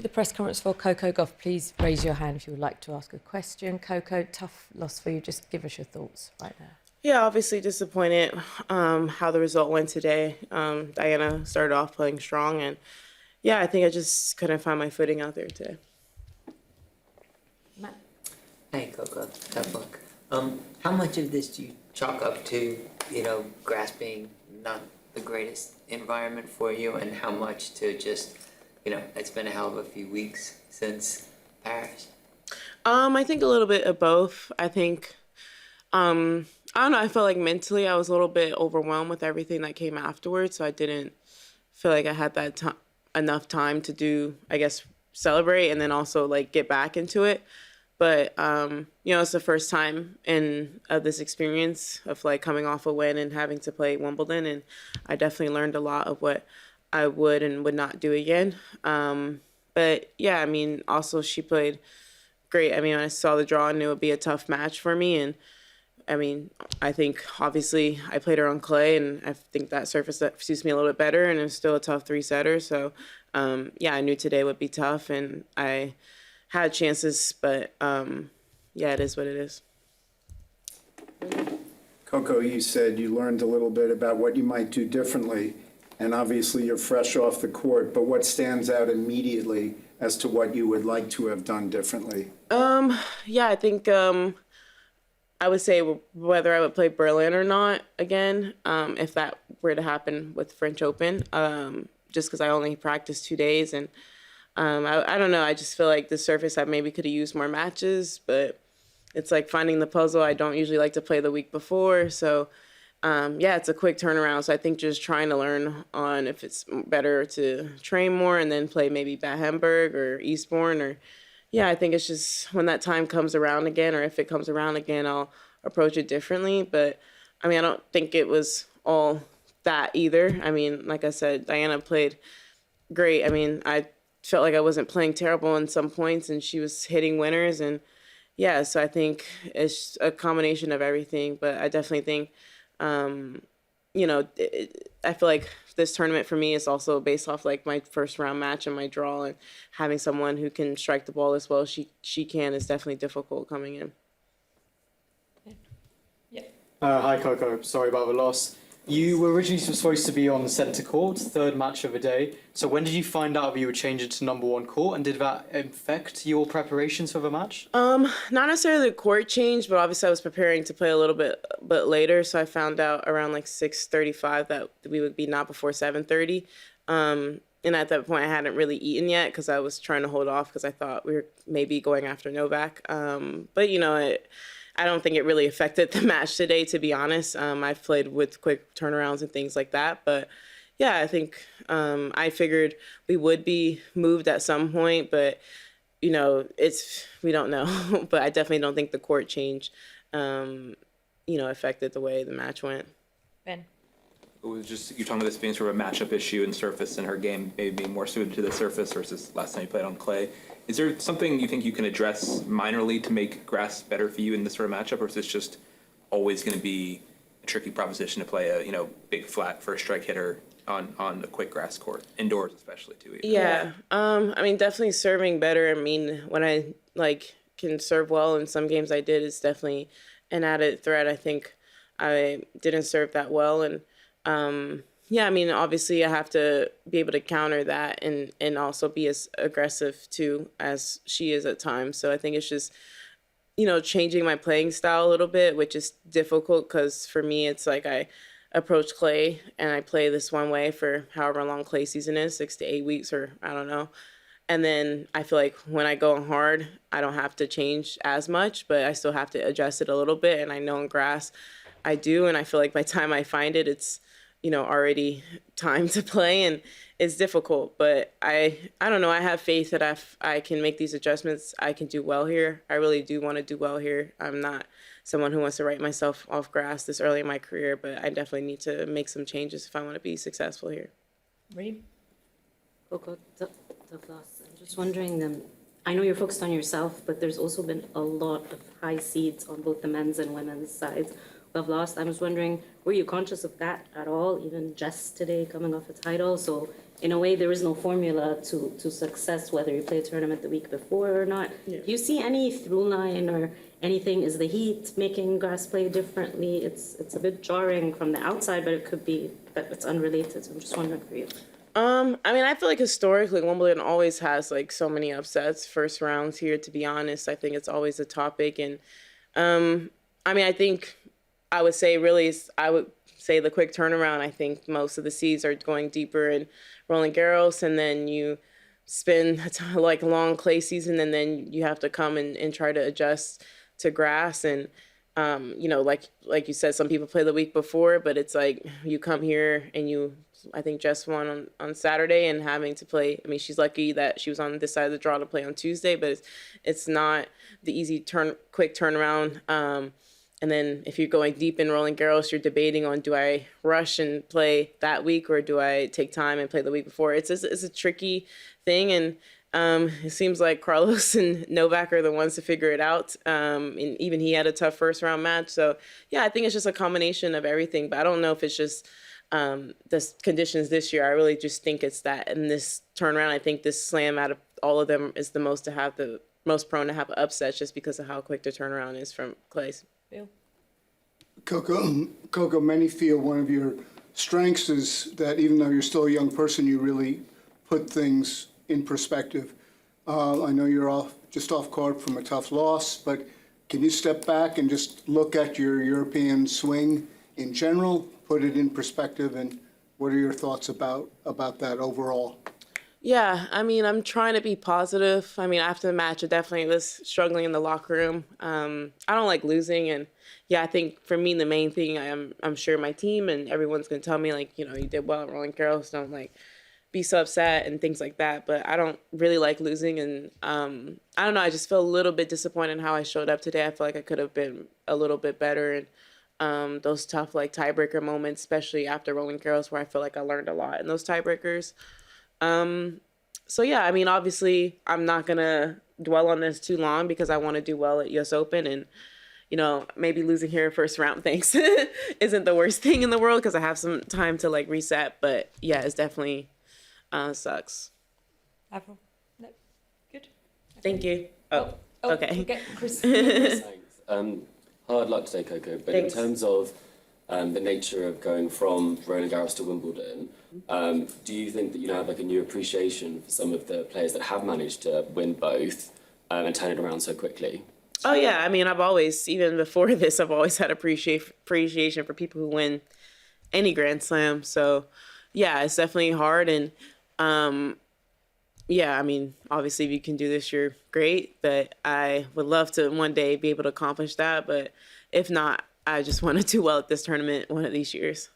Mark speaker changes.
Speaker 1: The press conference for Coco Gauff. Please raise your hand if you would like to ask a question. Coco, tough loss for you. Just give us your thoughts right now.
Speaker 2: Yeah, obviously disappointed how the result went today. Diana started off playing strong, and yeah, I think I just couldn't find my footing out there today.
Speaker 1: Matt?
Speaker 3: Hey, Coco. Tough luck. How much of this do you chalk up to, grass being not the greatest environment for you, and how much to just, it's been a hell of a few weeks since Paris?
Speaker 2: I think a little bit of both. I think, I don't know, I felt like mentally I was a little bit overwhelmed with everything that came afterwards, so I didn't feel like I had that enough time to do, I guess, celebrate and then also like get back into it. But it's the first time in this experience of like coming off a win and having to play Wimbledon, and I definitely learned a lot of what I would and would not do again. But yeah, I mean, also she played great. I mean, I saw the draw and knew it would be a tough match for me, and I mean, I think obviously I played her on clay, and I think that surface that suits me a little bit better, and it's still a tough three-setter. So yeah, I knew today would be tough, and I had chances, but yeah, it is what it is.
Speaker 4: Coco, you said you learned a little bit about what you might do differently, and obviously you're fresh off the court, but what stands out immediately as to what you would like to have done differently?
Speaker 2: Yeah, I think I would say whether I would play Berlin or not again, if that were to happen with French Open, just because I only practiced 2 days, and I don't know. I just feel like the surface I maybe could have used more matches, but it's like finding the puzzle. I don't usually like to play the week before, so yeah, it's a quick turnaround. So I think just trying to learn on if it's better to train more and then play maybe Bad Hamburg or Eastbourne, or yeah, I think it's just when that time comes around again, or if it comes around again, I'll approach it differently. But I mean, I don't think it was all that either. I mean, like I said, Diana played great. I mean, I felt like I wasn't playing terrible in some points, and she was hitting winners. And yeah, so I think it's a combination of everything. But I definitely think, I feel like this tournament for me is also based off like my first round match and my draw, and having someone who can strike the ball as well as she can is definitely difficult coming in.
Speaker 1: Yeah.
Speaker 5: Hi, Coco. Sorry about the loss. You were originally supposed to be on centre court, third match of the day. So when did you find out that you were changing to number one court, and did that affect your preparations for the match?
Speaker 2: Not necessarily the court change, but obviously I was preparing to play a little bit later, so I found out around like 6:35 that we would be not before 7:30. And at that point I hadn't really eaten yet because I was trying to hold off because I thought we were maybe going after Novak. But I don't think it really affected the match today, to be honest. I've played with quick turnarounds and things like that. But yeah, I think I figured we would be moved at some point, but we don't know. But I definitely don't think the court change, affected the way the match went.
Speaker 1: Ben?
Speaker 6: It was just, you're talking about this being sort of a matchup issue in surface, and her game maybe being more suited to the surface versus last time you played on clay. Is there something you think you can address minorly to make grass better for you in this sort of matchup, or is this just always going to be a tricky proposition to play a big flat first strike hitter on a quick grass court, indoors especially too?
Speaker 2: Yeah, I mean, definitely serving better. I mean, when I can serve well in some games I did, it's definitely an added threat. I think I didn't serve that well, and yeah, I mean, obviously I have to be able to counter that and also be as aggressive too as she is at times. So I think it's just, changing my playing style a little bit, which is difficult because for me, it's like I approach clay and I play this one way for however long clay season is, 6 to 8 weeks, or I don't know. And then I feel like when I go hard, I don't have to change as much, but I still have to adjust it a little bit. And I know in grass I do. And I feel like by the time I find it, it's already time to play, and it's difficult. But I don't know. I have faith that if I can make these adjustments, I can do well here. I really do want to do well here. I'm not someone who wants to write myself off grass this early in my career, but I definitely need to make some changes if I want to be successful here.
Speaker 1: Reem?
Speaker 7: Coco, tough loss. I'm just wondering, I know you're focused on yourself, but there's also been a lot of high seeds on both the men's and women's sides. Gauff lost. I was wondering, were you conscious of that at all, even just today coming off a title? So in a way, there is no formula to success, whether you play a tournament the week before or not.
Speaker 2: Yeah.
Speaker 7: Do you see any through line or anything? Is the heat making grass play differently? It's a bit jarring from the outside, but it could be that it's unrelated. So I'm just wondering for you.
Speaker 2: I mean, I feel like historically Wimbledon always has like so many upsets first rounds here, to be honest. I think it's always a topic. And I mean, I think I would say the quick turnaround. I think most of the seeds are going deeper in Roland Garros, and then you spend like a long clay season, and then you have to come and try to adjust to grass. And you know, like you said, some people play the week before, but it's like you come here and I think Jess won on Saturday, and having to play. I mean, she's lucky that she was on this side of the draw to play on Tuesday, but it's not the easy quick turnaround. And then if you're going deep in Roland Garros, you're debating on, do I rush and play that week, or do I take time and play the week before? It's a tricky thing, and it seems like Carlos and Novak are the ones to figure it out. And even he had a tough first round match. So yeah, I think it's just a combination of everything. But I don't know if it's just the conditions this year. I really just think it's that in this turnaround, I think this slam out of all of them is the most prone to have upsets, just because of how quick the turnaround is from clays.
Speaker 1: Bill?
Speaker 8: Coco, many feel one of your strengths is that even though you're still a young person, you really put things in perspective. I know you're just off court from a tough loss, but can you step back and just look at your European swing in general, put it in perspective, and what are your thoughts about that overall?
Speaker 2: Yeah, I mean, I'm trying to be positive. I mean, after the match, I definitely was struggling in the locker room. I don't like losing, and yeah, I think for me the main thing, I'm sure my team and everyone's gonna tell me, like, you know, you did well at Roland Garros, don't like be so upset and things like that. But I don't really like losing, and I don't know. I just feel a little bit disappointed in how I showed up today. I feel like I could have been a little bit better, and those tough like tiebreaker moments, especially after Roland Garros, where I feel like I learned a lot in those tiebreakers. So yeah, I mean, obviously I'm not gonna dwell on this too long because I want to do well at US Open, and you know, maybe losing here first round thanks isn't the worst thing in the world because I have some time to like reset. But yeah, it's definitely sucks.
Speaker 1: Avril? No? Good?
Speaker 2: Thank you. Oh, okay.
Speaker 1: Okay, Chris.
Speaker 9: Thanks. Hard luck today, Coco. But
Speaker 2: Thanks.
Speaker 9: in terms of the nature of going from Roland Garros to Wimbledon, do you think that you now have like a new appreciation for some of the players that have managed to win both and turn it around so quickly?
Speaker 2: Oh yeah, I mean, I've always, even before this, I've always had appreciation for people who win any Grand Slam. So yeah, it's definitely hard, and yeah, I mean, obviously if you can do this, you're great, but I would love to one day be able to accomplish that. But if not, I just want to do well at this tournament one of these years.